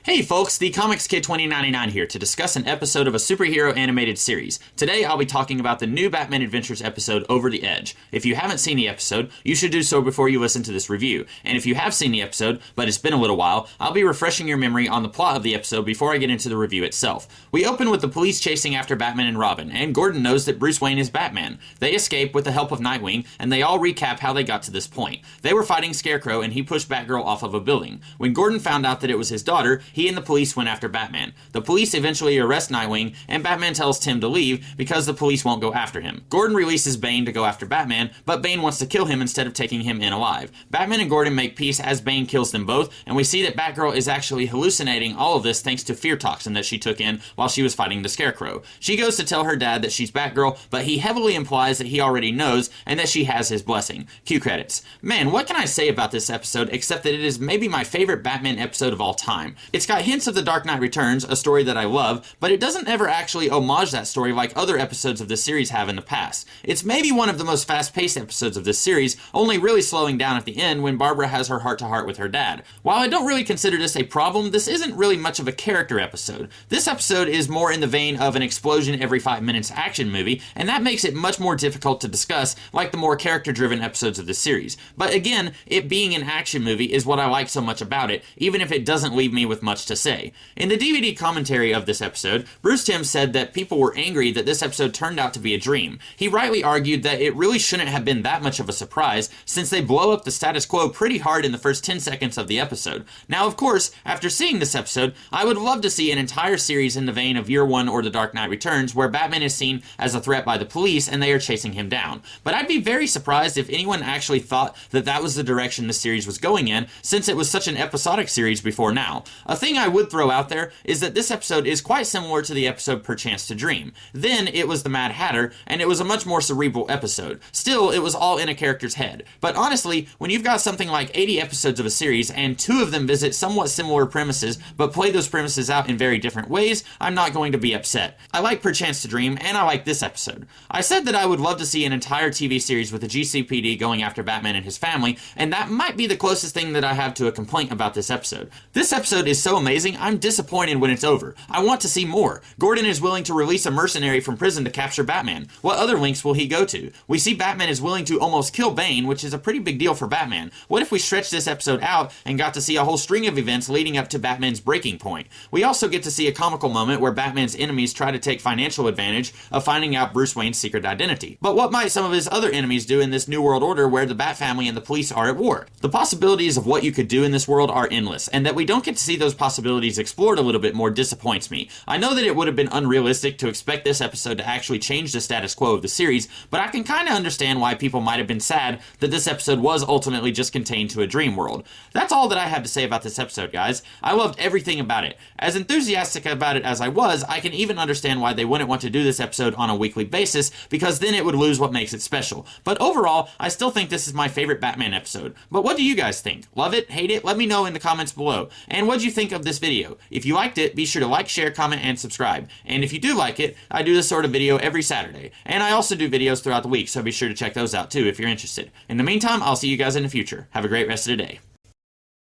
Hey folks, the Comics Kid 2099 here to discuss an episode of a superhero animated series. Today I'll be talking about the new Batman Adventures episode, Over the Edge. If you haven't seen the episode, you should do so before you listen to this review. And if you have seen the episode, but it's been a little while, I'll be refreshing your memory on the plot of the episode before I get into the review itself. We open with the police chasing after Batman and Robin, and Gordon knows that Bruce Wayne is Batman. They escape with the help of Nightwing, and they all recap how they got to this point. They were fighting Scarecrow, and he pushed Batgirl off of a building. When Gordon found out that it was his daughter, he and the police went after Batman. The police eventually arrest Nightwing, and Batman tells Tim to leave because the police won't go after him. Gordon releases Bane to go after Batman, but Bane wants to kill him instead of taking him in alive. Batman and Gordon make peace as Bane kills them both, and we see that Batgirl is actually hallucinating all of this thanks to fear toxin that she took in while she was fighting the Scarecrow. She goes to tell her dad that she's Batgirl, but he heavily implies that he already knows and that she has his blessing. Cue credits. Man, what can I say about this episode except that it is maybe my favorite Batman episode of all time. It's got hints of The Dark Knight Returns, a story that I love, but it doesn't ever actually homage that story like other episodes of this series have in the past. It's maybe one of the most fast-paced episodes of this series, only really slowing down at the end when Barbara has her heart-to-heart with her dad. While I don't really consider this a problem, this isn't really much of a character episode. This episode is more in the vein of an explosion every 5 minutes action movie, and that makes it much more difficult to discuss like the more character-driven episodes of this series. But again, it being an action movie is what I like so much about it, even if it doesn't leave me with much to say. In the DVD commentary of this episode, Bruce Timm said that people were angry that this episode turned out to be a dream. He rightly argued that it really shouldn't have been that much of a surprise, since they blow up the status quo pretty hard in the first 10 seconds of the episode. Now, of course, after seeing this episode, I would love to see an entire series in the vein of Year One or The Dark Knight Returns, where Batman is seen as a threat by the police and they are chasing him down. But I'd be very surprised if anyone actually thought that that was the direction the series was going in, since it was such an episodic series before now. A thing I would throw out there is that this episode is quite similar to the episode Perchance to Dream. Then it was the Mad Hatter, and it was a much more cerebral episode. Still, it was all in a character's head. But honestly, when you've got something like 80 episodes of a series, and 2 of them visit somewhat similar premises, but play those premises out in very different ways, I'm not going to be upset. I like Perchance to Dream, and I like this episode. I said that I would love to see an entire TV series with the GCPD going after Batman and his family, and that might be the closest thing that I have to a complaint about this episode. This episode is so amazing, I'm disappointed when it's over. I want to see more. Gordon is willing to release a mercenary from prison to capture Batman. What other links will he go to? We see Batman is willing to almost kill Bane, which is a pretty big deal for Batman. What if we stretch this episode out and got to see a whole string of events leading up to Batman's breaking point? We also get to see a comical moment where Batman's enemies try to take financial advantage of finding out Bruce Wayne's secret identity. But what might some of his other enemies do in this New World Order where the Bat family and the police are at war? The possibilities of what you could do in this world are endless, and that we don't get to see those possibilities explored a little bit more disappoints me. I know that it would have been unrealistic to expect this episode to actually change the status quo of the series, but I can kind of understand why people might have been sad that this episode was ultimately just contained to a dream world. That's all that I have to say about this episode, guys. I loved everything about it. As enthusiastic about it as I was, I can even understand why they wouldn't want to do this episode on a weekly basis, because then it would lose what makes it special. But overall, I still think this is my favorite Batman episode. But what do you guys think? Love it? Hate it? Let me know in the comments below. And what do you think of this video? If you liked it, be sure to like, share, comment, and subscribe. And if you do like it, I do this sort of video every Saturday. And I also do videos throughout the week, so be sure to check those out too if you're interested. In the meantime, I'll see you guys in the future. Have a great rest of the day.